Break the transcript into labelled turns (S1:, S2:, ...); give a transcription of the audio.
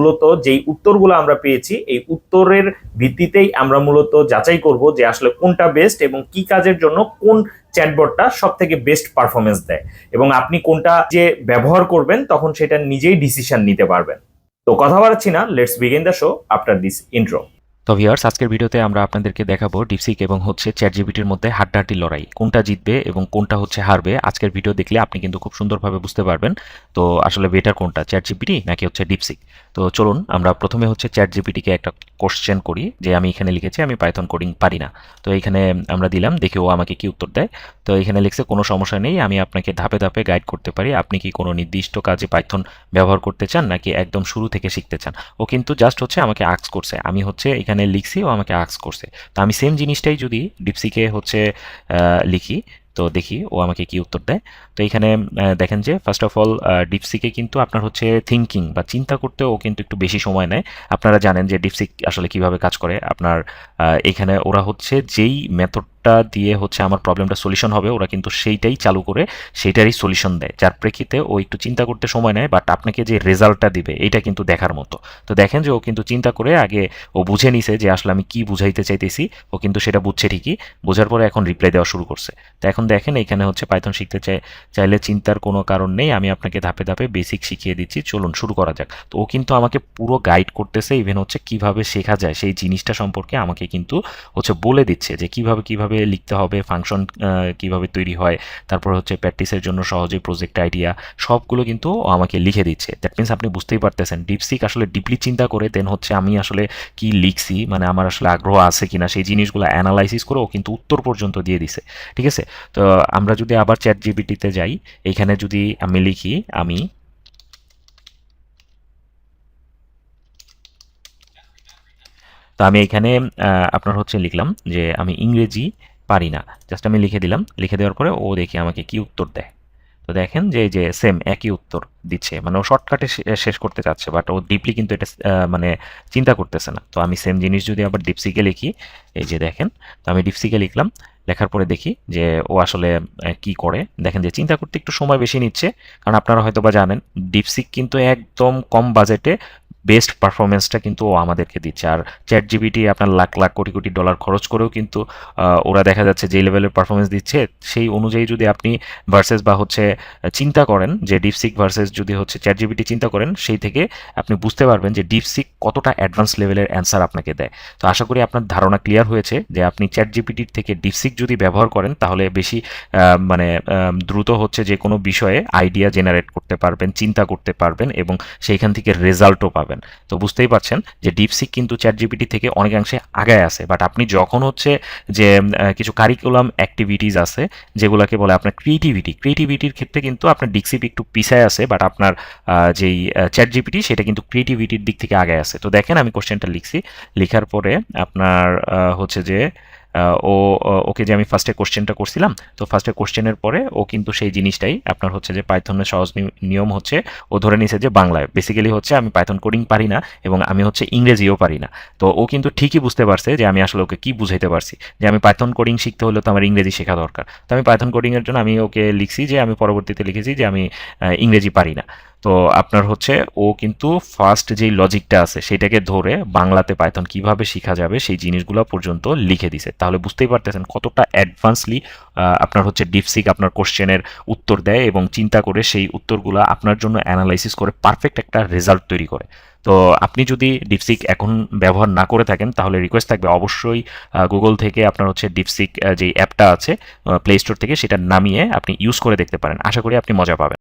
S1: মূলত যেই উত্তরগুলো আমরা পেয়েছি এই উত্তরের ভিত্তিতেই আমরা মূলত যাচাই করব যে আসলে কোনটা বেস্ট এবং কি কাজের জন্য কোন চ্যাটবটটা সব থেকে বেস্ট পারফরমেন্স দেয়, এবং আপনি কোনটা যে ব্যবহার করবেন তখন সেটা নিজেই ডিসিশন নিতে পারবেন। তো কথা বাড়াচ্ছি না, let's begin the show after this intro.
S2: তো ভিউয়ার্স, আজকের ভিডিওতে আমরা আপনাদেরকে দেখাবো ডিপসিক এবং চ্যাটজিপিটির মধ্যে হাড্ডাহাড্ডি লড়াই, কোনটা জিতবে এবং কোনটা হারবে। আজকের ভিডিও দেখলে আপনি কিন্তু খুব সুন্দরভাবে বুঝতে পারবেন তো আসলে বেটার কোনটা, চ্যাটজিপিটি নাকি ডিপসিক। তো চলুন আমরা প্রথমে চ্যাটজিপিটিকে একটা কোশ্চেন করি যে আমি এখানে লিখেছি আমি পাইথন কোডিং পারি না। তো এইখানে আমরা দিলাম, দেখি ও আমাকে কি উত্তর দেয়। তো এখানে লিখছে কোনো সমস্যা নেই, আমি আপনাকে ধাপে ধাপে গাইড করতে পারি। আপনি কি কোনো নির্দিষ্ট কাজে পাইথন ব্যবহার করতে চান নাকি একদম শুরু থেকে শিখতে চান। ও কিন্তু জাস্ট আমাকে আস্ক করছে, আমি এখানে লিখছি, ও আমাকে আস্ক করছে। তো আমি সেম জিনিসটাই যদি ডিপসিকে লিখি তো দেখি ও আমাকে কি উত্তর দেয়। তো এখানে দেখেন যে ফার্স্ট অফ অল ডিপসিকে কিন্তু আপনার থিঙ্কিং বা চিন্তা করতে ও কিন্তু একটু বেশি সময় নেয়। আপনারা জানেন যে ডিপসিক আসলে কিভাবে কাজ করে। আপনার এখানে ওরা যেই মেথডটা দিয়ে আমার প্রবলেমটা সলিউশন হবে, ওরা কিন্তু সেইটাই চালু করে সেইটারই সলিউশন দেয়, যার প্রেক্ষিতে ও একটু চিন্তা করতে সময় নেয়, বাট আপনাকে যে রেজাল্টটা দিবে এইটা কিন্তু দেখার মতো। তো দেখেন যে ও কিন্তু চিন্তা করে আগে ও বুঝে নিছে যে আসলে আমি কি বুঝাইতে চাইতেছি, ও কিন্তু সেটা বুঝছে ঠিকই, বোঝার পরে এখন রিপ্লাই দেওয়া শুরু করছে। তো এখন দেখেন এখানে পাইথন শিখতে চাইলে চিন্তার কোনো কারণ নেই, আমি আপনাকে ধাপে ধাপে বেসিক শিখিয়ে দিচ্ছি, চলুন শুরু করা যাক। তো ও কিন্তু আমাকে পুরো গাইড করতেছে, ইভেন কিভাবে শেখা যায় সেই জিনিসটা সম্পর্কে আমাকে কিন্তু বলে দিচ্ছে যে কিভাবে কিভাবে লিখতে হবে, ফাংশন কিভাবে তৈরি হয়, তারপর প্র্যাকটিসের জন্য সহজেই প্রজেক্ট আইডিয়া সবগুলো কিন্তু ও আমাকে লিখে দিচ্ছে। দ্যাট মিনস আপনি বুঝতেই পারতেছেন ডিপসিক আসলে ডিপলি চিন্তা করে দেন আমি আসলে কি লিখছি, মানে আমার আসলে আগ্রহ আছে কিনা সেই জিনিসগুলো অ্যানালাইসিস করে ও কিন্তু উত্তর পর্যন্ত দিয়ে দিছে। ঠিক আছে, তো আমরা যদি আবার চ্যাট জিপিটিতে যাই, এইখানে যদি আমি লিখি তো আমি এখানে আপনার লিখলাম যে আমি ইংরেজি পারি না, জাস্ট আমি লিখে দিলাম। লিখে দেওয়ার পরে ও দেখি আমাকে কি উত্তর দেয়। তো দেখেন যে এই যে সেম একই উত্তর দিচ্ছে, মানে ও শর্টকাটে শেষ করতে চাচ্ছে, বাট ও ডিপলি কিন্তু এটা মানে চিন্তা করতেছে না। তো আমি সেম জিনিস যদি আবার ডিপসিকে লিখি, এই যে দেখেন, তো আমি ডিপসিকে লিখলাম, লেখার পরে দেখি যে ও আসলে কি করে। দেখেন যে চিন্তা করতে একটু সময় বেশি নিচ্ছে, কারণ আপনারা হয়তো বা জানেন ডিপসিক কিন্তু একদম কম বাজেটে বেস্ট পারফরমেন্সটা কিন্তু ও আমাদেরকে দিচ্ছে। আর চ্যাট জিপিটি আপনার লাখ লাখ কোটি কোটি ডলার খরচ করেও কিন্তু ওরা দেখা যাচ্ছে যে লেভেলের পারফরমেন্স দিচ্ছে, সেই অনুযায়ী যদি আপনি ভার্সেস বা চিন্তা করেন যে ডিপসিক ভার্সেস যদি চ্যাট জিপিটি চিন্তা করেন, সেই থেকে আপনি বুঝতে পারবেন যে ডিপসিক কতটা অ্যাডভান্স লেভেলের অ্যান্সার আপনাকে দেয়। তো আশা করি আপনার ধারণা ক্লিয়ার হয়েছে যে আপনি চ্যাট জিপিটির থেকে ডিপসিক যদি ব্যবহার করেন তাহলে বেশি মানে দ্রুত যে কোনো বিষয়ে আইডিয়া জেনারেট করতে পারবেন, চিন্তা করতে পারবেন এবং সেইখান থেকে রেজাল্টও পাবেন। তো বুঝতেই পারছেন যে ডিপসিক কিন্তু চ্যাট জিপিটি থেকে অনেকাংশে আগায় আছে। বাট আপনি যখন যে কিছু কারিকুলাম অ্যাক্টিভিটিস আছে যেগুলোকে বলে আপনার ক্রিয়েটিভিটির ক্ষেত্রে কিন্তু আপনার ডিপসিক একটু পিছায় আছে, বাট আপনার যেই চ্যাট জিপিটি সেটা কিন্তু ক্রিয়েটিভিটির দিক থেকে আগায় আছে। তো দেখেন আমি কোশ্চেনটা লিখছি, লেখার পরে আপনার যে ওকে যে আমি ফার্স্টে কোশ্চেনটা করছিলাম, তো ফার্স্টে কোশ্চেনের পরে ও কিন্তু সেই জিনিসটাই আপনার যে পাইথনের সহজ নিয়ম ও ধরে নিছে যে বাংলায় বেসিক্যালি আমি পাইথন কোডিং পারি না এবং আমি ইংরেজিও পারি না। তো ও কিন্তু ঠিকই বুঝতে পারছে যে আমি আসলে ওকে কি বুঝাইতে পারছি, যে আমি পাইথন কোডিং শিখতে হলে তো আমার ইংরেজি শেখা দরকার। তো আমি পাইথন কোডিংয়ের জন্য আমি ওকে লিখছি যে আমি পরবর্তীতে লিখেছি যে আমি ইংরেজি পারি না। তো আপনার ও কিন্তু ফার্স্ট যেই লজিকটা আছে সেটাকে ধরে বাংলাতে পাইথন কিভাবে শেখা যাবে সেই জিনিসগুলো পর্যন্ত লিখে দিছে। তাহলে বুঝতেই পারতেছেন কতটা অ্যাডভান্সলি আপনার ডিপসিক আপনার কোশ্চেনের উত্তর দেয় এবং চিন্তা করে সেই উত্তরগুলো আপনার জন্য অ্যানালাইসিস করে পারফেক্ট একটা রেজাল্ট তৈরি করে। তো আপনি যদি ডিপসিক এখন ব্যবহার না করে থাকেন তাহলে রিকোয়েস্ট থাকবে অবশ্যই গুগল থেকে আপনার ডিপসিক যে অ্যাপটা আছে প্লে স্টোর থেকে সেটা নামিয়ে আপনি ইউজ করে দেখতে পারেন। আশা করি আপনি মজা পাবেন।